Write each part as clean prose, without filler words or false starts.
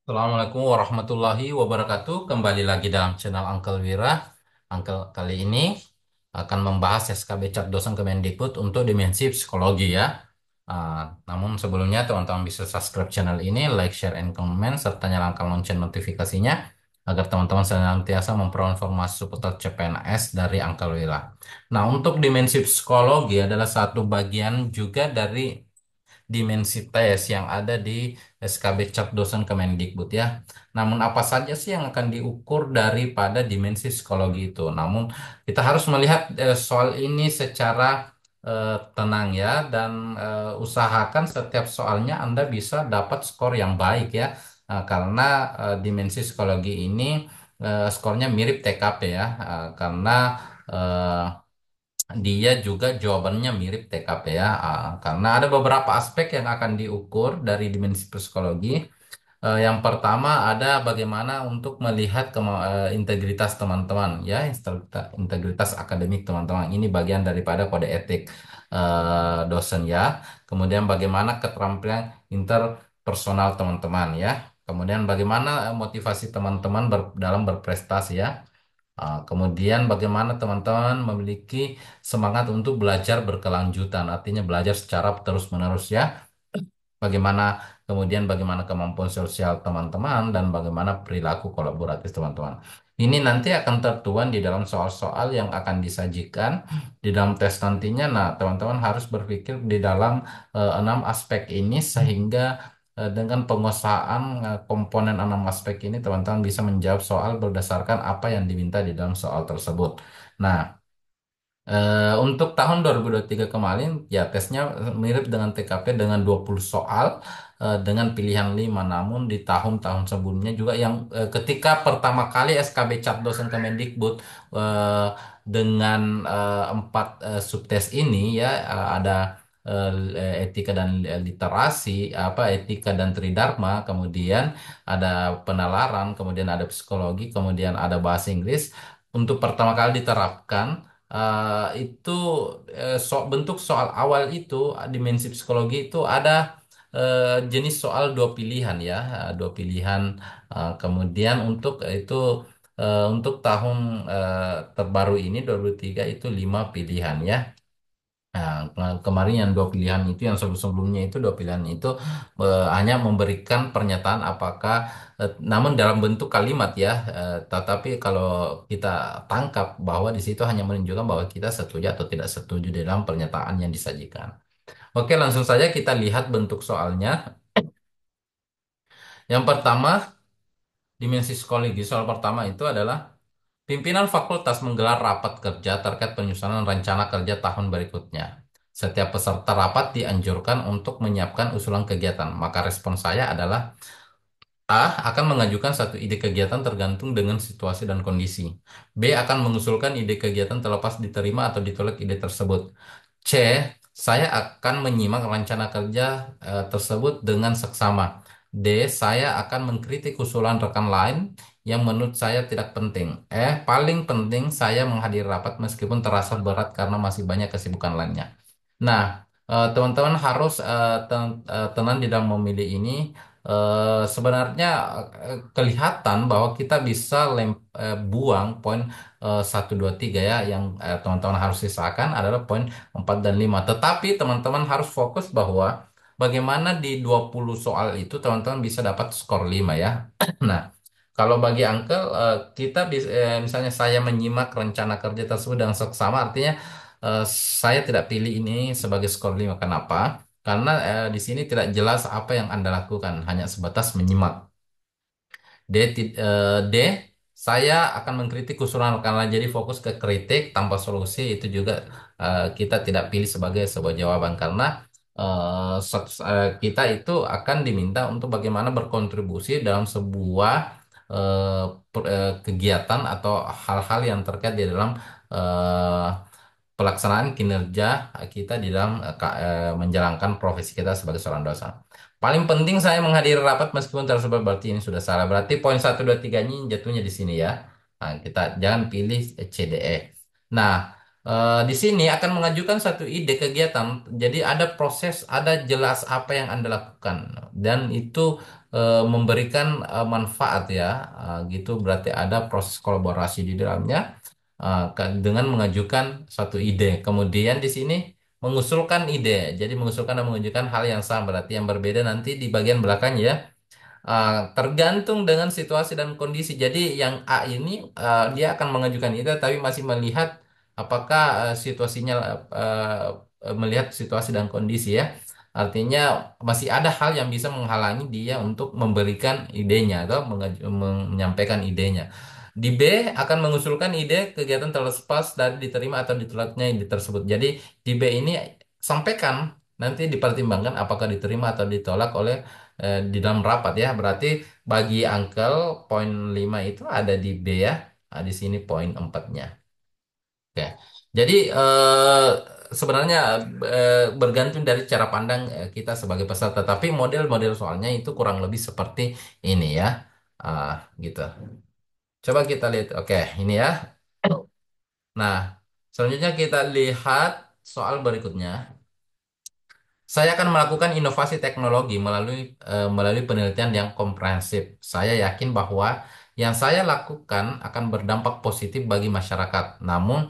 Assalamualaikum warahmatullahi wabarakatuh. Kembali lagi dalam channel Uncle Wira. Uncle kali ini akan membahas SKB Cap Dosen Kemendikbud untuk dimensi psikologi ya. Namun sebelumnya teman-teman bisa subscribe channel ini, like, share, and comment, serta nyalakan lonceng notifikasinya agar teman-teman senantiasa memperoleh informasi seputar CPNS dari Uncle Wira. Nah, untuk dimensi psikologi adalah satu bagian juga dari dimensi tes yang ada di SKB Cap Dosen Kemendikbud ya. Namun apa saja sih yang akan diukur daripada dimensi psikologi itu? Namun kita harus melihat soal ini secara tenang ya dan usahakan setiap soalnya Anda bisa dapat skor yang baik ya. Karena dimensi psikologi ini skornya mirip TKP ya. Karena eh, dia juga jawabannya mirip TKP ya, karena ada beberapa aspek yang akan diukur dari dimensi psikologi. Yang pertama ada bagaimana untuk melihat integritas teman-teman ya, integritas akademik teman-teman. Ini bagian daripada kode etik dosen ya. Kemudian bagaimana keterampilan interpersonal teman-teman ya. Kemudian bagaimana motivasi teman-teman dalam berprestasi ya. Kemudian bagaimana teman-teman memiliki semangat untuk belajar berkelanjutan, artinya belajar secara terus-menerus ya. Bagaimana bagaimana kemampuan sosial teman-teman dan bagaimana perilaku kolaboratif teman-teman. Ini nanti akan tertuang di dalam soal-soal yang akan disajikan di dalam tes nantinya. Nah, teman-teman harus berpikir di dalam enam aspek ini sehingga dengan penguasaan komponen enam aspek ini teman-teman bisa menjawab soal berdasarkan apa yang diminta di dalam soal tersebut. Nah, untuk tahun 2023 kemarin, ya tesnya mirip dengan TKP dengan 20 soal dengan pilihan 5. Namun di tahun-tahun sebelumnya juga yang ketika pertama kali SKB Cap Dosen Kemendikbud eh, dengan 4 subtes ini ya ada etika dan literasi, etika dan tridharma, kemudian ada penalaran, kemudian ada psikologi, kemudian ada bahasa Inggris. Untuk pertama kali diterapkan itu bentuk soal awal itu dimensi psikologi itu ada jenis soal dua pilihan ya, dua pilihan. Kemudian untuk tahun terbaru ini 2023 itu lima pilihan ya. Nah, kemarin yang dua pilihan itu, yang sebelum-sebelumnya itu dua pilihan itu hanya memberikan pernyataan apakah, namun dalam bentuk kalimat ya, tetapi kalau kita tangkap bahwa di situ hanya menunjukkan bahwa kita setuju atau tidak setuju dalam pernyataan yang disajikan. Oke, langsung saja kita lihat bentuk soalnya. Yang pertama, dimensi psikologi. Soal pertama itu adalah pimpinan fakultas menggelar rapat kerja terkait penyusunan rencana kerja tahun berikutnya. Setiap peserta rapat dianjurkan untuk menyiapkan usulan kegiatan. Maka respon saya adalah A. Akan mengajukan satu ide kegiatan tergantung dengan situasi dan kondisi. B. Akan mengusulkan ide kegiatan terlepas diterima atau ditolak ide tersebut. C. Saya akan menyimak rencana kerja tersebut dengan seksama. D. Saya akan mengkritik usulan rekan lain yang menurut saya tidak penting. E. Paling penting saya menghadiri rapat meskipun terasa berat karena masih banyak kesibukan lainnya. Nah, teman-teman harus tenang di dalam memilih ini. Sebenarnya kelihatan bahwa kita bisa buang poin 1, 2, 3 ya, yang teman-teman harus sisakan adalah poin 4 dan 5. Tetapi teman-teman harus fokus bahwa bagaimana di 20 soal itu teman-teman bisa dapat skor 5 ya. Nah, kalau bagi Uncle, kita bisa, misalnya saya menyimak rencana kerja tersebut dengan seksama, artinya eh, saya tidak pilih ini sebagai skor 5. Kenapa? Karena di sini tidak jelas apa yang Anda lakukan, hanya sebatas menyimak. D, saya akan mengkritik usulan rekan lain. Jadi fokus ke kritik tanpa solusi itu juga kita tidak pilih sebagai sebuah jawaban karena kita itu akan diminta untuk bagaimana berkontribusi dalam sebuah kegiatan atau hal-hal yang terkait di dalam eh, pelaksanaan kinerja kita di dalam menjalankan profesi kita sebagai seorang dosen. Paling penting saya menghadiri rapat meskipun tersebut, berarti ini sudah salah. Berarti poin 1, 2, 3 ini jatuhnya di sini ya. Nah, kita jangan pilih C, D, E. Nah, Di sini akan mengajukan satu ide kegiatan. Jadi ada proses, ada jelas apa yang Anda lakukan dan itu memberikan manfaat ya. Gitu berarti ada proses kolaborasi di dalamnya dengan mengajukan suatu ide. Kemudian di sini mengusulkan ide. Jadi mengusulkan dan mengajukan hal yang sama berarti yang berbeda nanti di bagian belakangnya ya. Tergantung dengan situasi dan kondisi. Jadi yang A ini dia akan mengajukan itu tapi masih melihat apakah situasinya melihat situasi dan kondisi ya. Artinya masih ada hal yang bisa menghalangi dia untuk memberikan idenya atau menyampaikan idenya. Di B akan mengusulkan ide kegiatan terlepas dari diterima atau ditolaknya ide tersebut. Jadi di B ini sampaikan nanti dipertimbangkan apakah diterima atau ditolak oleh di dalam rapat ya. Berarti bagi angkel poin 5 itu ada di B ya. Di sini poin empatnya. Oke. Jadi sebenarnya bergantung dari cara pandang kita sebagai peserta. Tapi model-model soalnya itu kurang lebih seperti ini ya. Ah, gitu. Coba kita lihat. Oke, ini ya. Nah, selanjutnya kita lihat soal berikutnya. Saya akan melakukan inovasi teknologi melalui penelitian yang komprehensif. Saya yakin bahwa yang saya lakukan akan berdampak positif bagi masyarakat. Namun,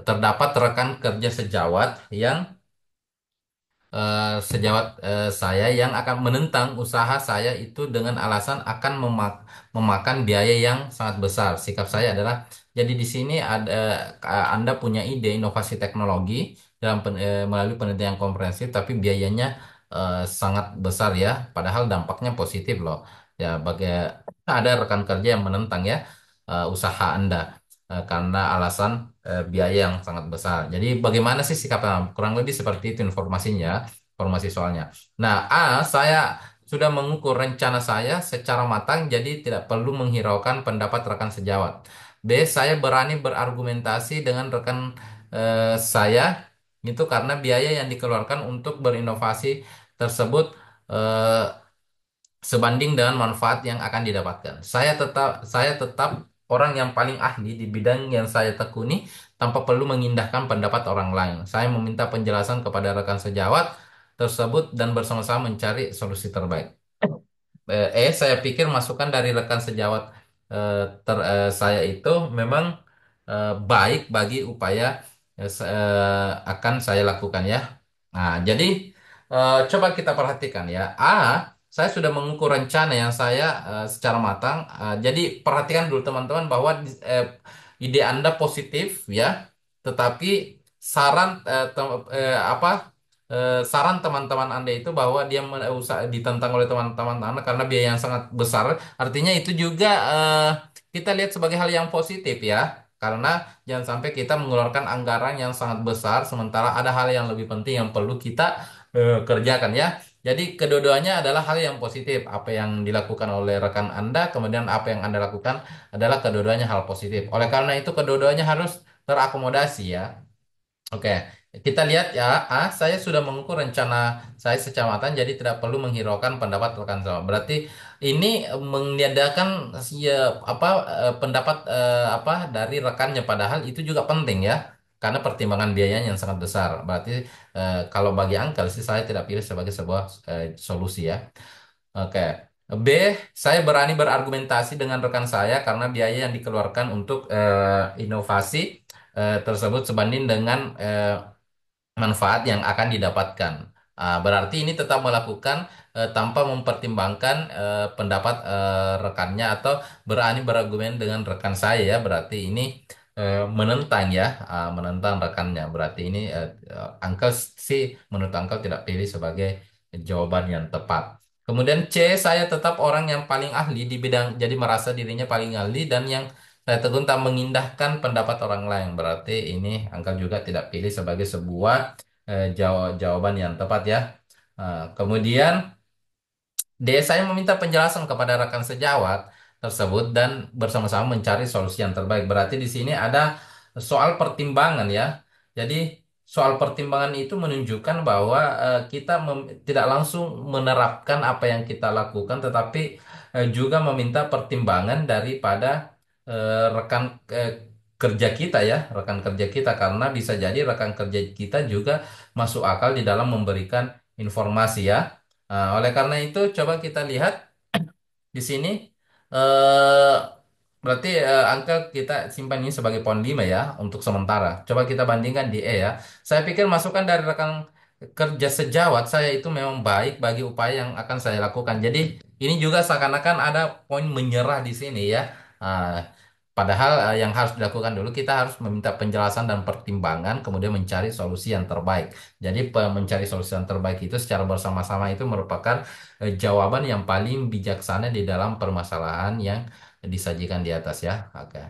terdapat rekan kerja sejawat yang saya yang akan menentang usaha saya itu dengan alasan akan memakan biaya yang sangat besar. Sikap saya adalah, jadi di sini ada Anda punya ide inovasi teknologi melalui penelitian yang komprehensif, tapi biayanya sangat besar ya. Padahal dampaknya positif loh. Ya, bagi ada rekan kerja yang menentang ya usaha Anda karena alasan biaya yang sangat besar. Jadi bagaimana sih sikapnya? Kurang lebih seperti itu informasi soalnya. Nah, A, saya sudah mengukur rencana saya secara matang, jadi tidak perlu menghiraukan pendapat rekan sejawat. B, saya berani berargumentasi dengan rekan saya, itu karena biaya yang dikeluarkan untuk berinovasi tersebut eh, sebanding dengan manfaat yang akan didapatkan. Saya tetap orang yang paling ahli di bidang yang saya tekuni tanpa perlu mengindahkan pendapat orang lain. Saya meminta penjelasan kepada rekan sejawat tersebut dan bersama-sama mencari solusi terbaik. Saya pikir masukan dari rekan sejawat saya itu memang baik bagi upaya akan saya lakukan ya. Nah, jadi coba kita perhatikan ya. A, saya sudah mengukur rencana yang saya secara matang. Jadi perhatikan dulu teman-teman bahwa ide Anda positif ya, tetapi saran saran teman-teman Anda itu bahwa dia ditentang oleh teman-teman Anda karena biaya yang sangat besar. Artinya itu juga kita lihat sebagai hal yang positif ya. Karena jangan sampai kita mengeluarkan anggaran yang sangat besar sementara ada hal yang lebih penting yang perlu kita kerjakan ya. Jadi kedua-duanya adalah hal yang positif. Apa yang dilakukan oleh rekan Anda, kemudian apa yang Anda lakukan adalah kedua-duanya hal positif. Oleh karena itu kedua-duanya harus terakomodasi ya. Oke, kita lihat ya. Saya sudah mengukur rencana saya secara matang, jadi tidak perlu menghiraukan pendapat rekan sama. Berarti ini meniadakan ya apa pendapat apa dari rekannya, padahal itu juga penting ya, karena pertimbangan biayanya yang sangat besar. Berarti kalau bagi angkel sih saya tidak pilih sebagai sebuah solusi ya. Oke. B, saya berani berargumentasi dengan rekan saya karena biaya yang dikeluarkan untuk inovasi tersebut sebanding dengan manfaat yang akan didapatkan. Berarti ini tetap melakukan tanpa mempertimbangkan pendapat rekannya atau berani berargumen dengan rekan saya ya. Berarti ini menentang ya, menentang rekannya. Berarti ini Uncle sih menurut Uncle tidak pilih sebagai jawaban yang tepat. Kemudian C, saya tetap orang yang paling ahli di bidang, jadi merasa dirinya paling ahli dan yang saya tegun tak mengindahkan pendapat orang lain. Berarti ini Angka juga tidak pilih sebagai sebuah jawaban yang tepat ya. Kemudian saya meminta penjelasan kepada rekan sejawat tersebut dan bersama-sama mencari solusi yang terbaik. Berarti di sini ada soal pertimbangan ya. Jadi soal pertimbangan itu menunjukkan bahwa kita tidak langsung menerapkan apa yang kita lakukan, tetapi juga meminta pertimbangan daripada rekan. kerja kita ya, rekan kerja kita, karena bisa jadi rekan kerja kita juga masuk akal di dalam memberikan informasi ya. Oleh karena itu coba kita lihat di sini eh berarti angka kita simpan ini sebagai poin 5 ya untuk sementara. Coba kita bandingkan di E ya. Saya pikir masukan dari rekan kerja sejawat saya itu memang baik bagi upaya yang akan saya lakukan. Jadi ini juga seakan-akan ada poin menyerah di sini ya. Ah, padahal yang harus dilakukan dulu kita harus meminta penjelasan dan pertimbangan, kemudian mencari solusi yang terbaik. Jadi mencari solusi yang terbaik itu secara bersama-sama itu merupakan jawaban yang paling bijaksana di dalam permasalahan yang disajikan di atas ya. Oke.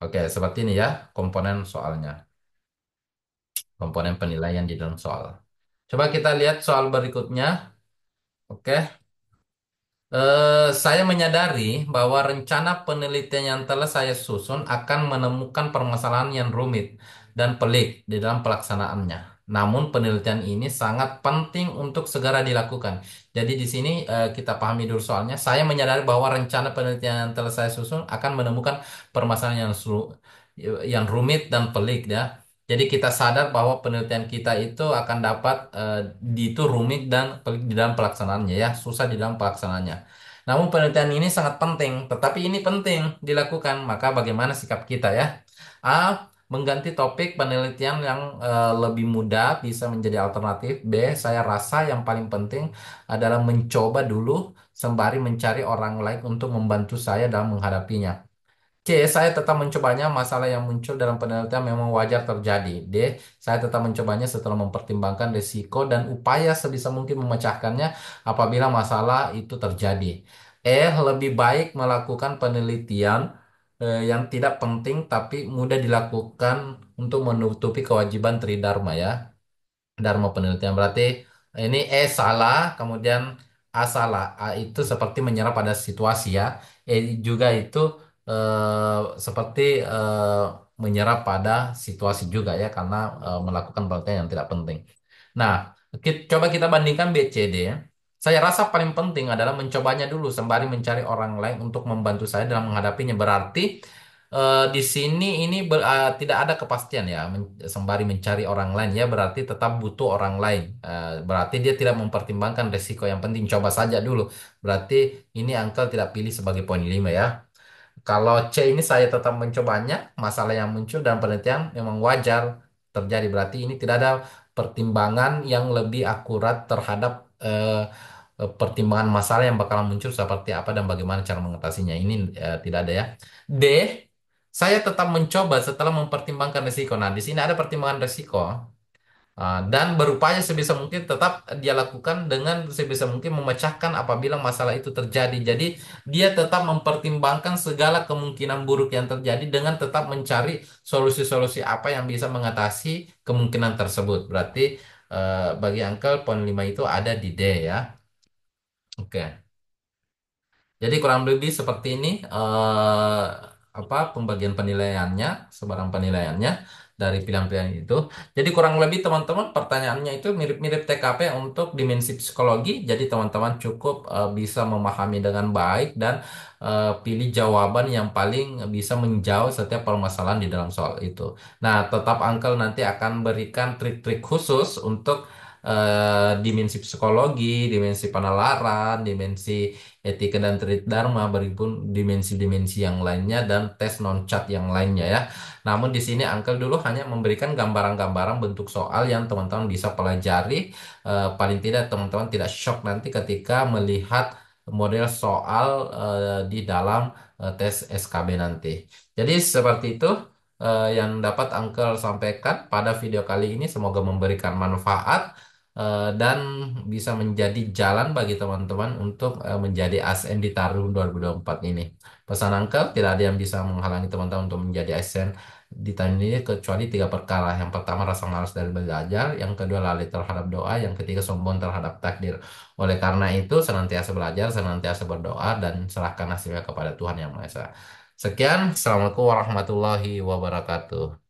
Oke, seperti ini ya komponen soalnya, komponen penilaian di dalam soal. Coba kita lihat soal berikutnya. Oke. Saya menyadari bahwa rencana penelitian yang telah saya susun akan menemukan permasalahan yang rumit dan pelik di dalam pelaksanaannya. Namun penelitian ini sangat penting untuk segera dilakukan. Jadi di sini kita pahami dulu soalnya. Saya menyadari bahwa rencana penelitian yang telah saya susun akan menemukan permasalahan yang rumit dan pelik ya. Jadi kita sadar bahwa penelitian kita itu akan dapat itu rumit dan pelik di dalam pelaksanaannya ya, susah di dalam pelaksanaannya. Namun penelitian ini sangat penting, tetapi ini penting dilakukan. Maka bagaimana sikap kita ya? A. Mengganti topik penelitian yang lebih mudah bisa menjadi alternatif. B. Saya rasa yang paling penting adalah mencoba dulu sembari mencari orang lain untuk membantu saya dalam menghadapinya. C. Saya tetap mencobanya. Masalah yang muncul dalam penelitian memang wajar terjadi. D. Saya tetap mencobanya setelah mempertimbangkan risiko dan upaya sebisa mungkin memecahkannya apabila masalah itu terjadi. E. Lebih baik melakukan penelitian yang tidak penting tapi mudah dilakukan untuk menutupi kewajiban tridharma ya. Dharma penelitian berarti ini E salah, kemudian A salah. A itu seperti menyerap pada situasi ya. E juga itu seperti menyerap pada situasi juga ya karena melakukan penelitian yang tidak penting. Nah, coba kita bandingkan B, C, D ya. Saya rasa paling penting adalah mencobanya dulu sembari mencari orang lain untuk membantu saya dalam menghadapinya. Berarti di sini ini tidak ada kepastian ya, sembari mencari orang lain ya, berarti tetap butuh orang lain. Berarti dia tidak mempertimbangkan resiko yang penting, coba saja dulu. Berarti ini Uncle tidak pilih sebagai poin 5 ya. Kalau C ini saya tetap mencobanya, masalah yang muncul dalam penelitian memang wajar terjadi. Berarti ini tidak ada pertimbangan yang lebih akurat terhadap pertimbangan masalah yang bakal muncul seperti apa dan bagaimana cara mengatasinya. Ini tidak ada ya. D, saya tetap mencoba setelah mempertimbangkan risiko. Nah, di sini ada pertimbangan risiko. Dan berupaya sebisa mungkin tetap dia lakukan dengan sebisa mungkin memecahkan apabila masalah itu terjadi. Jadi dia tetap mempertimbangkan segala kemungkinan buruk yang terjadi dengan tetap mencari solusi-solusi apa yang bisa mengatasi kemungkinan tersebut. Berarti bagi Uncle poin 5 itu ada di D ya. Oke. Jadi kurang lebih seperti ini apa pembagian penilaiannya, sebarang penilaiannya dari pilihan-pilihan itu. Jadi kurang lebih teman-teman pertanyaannya itu mirip-mirip TKP untuk dimensi psikologi. Jadi teman-teman cukup bisa memahami dengan baik dan pilih jawaban yang paling bisa menjawab setiap permasalahan di dalam soal itu. Nah, tetap Uncle nanti akan berikan trik-trik khusus untuk dimensi psikologi, dimensi penalaran, dimensi etika dan trik dharma, berikut dimensi-dimensi yang lainnya dan tes non-cat yang lainnya ya. Namun di sini Uncle dulu hanya memberikan gambaran-gambaran bentuk soal yang teman-teman bisa pelajari. Paling tidak teman-teman tidak shock nanti ketika melihat model soal di dalam tes SKB nanti. Jadi seperti itu yang dapat Uncle sampaikan pada video kali ini. Semoga memberikan manfaat dan bisa menjadi jalan bagi teman-teman untuk menjadi ASN di tahun 2024 ini. Pesan Uncle, tidak ada yang bisa menghalangi teman-teman untuk menjadi ASN di tahun ini kecuali tiga perkara. Yang pertama, rasa malas dari belajar. Yang kedua, lalai terhadap doa. Yang ketiga, sombong terhadap takdir. Oleh karena itu, senantiasa belajar, senantiasa berdoa, dan serahkan nasibnya kepada Tuhan Yang Maha Esa. Sekian, Assalamualaikum warahmatullahi wabarakatuh.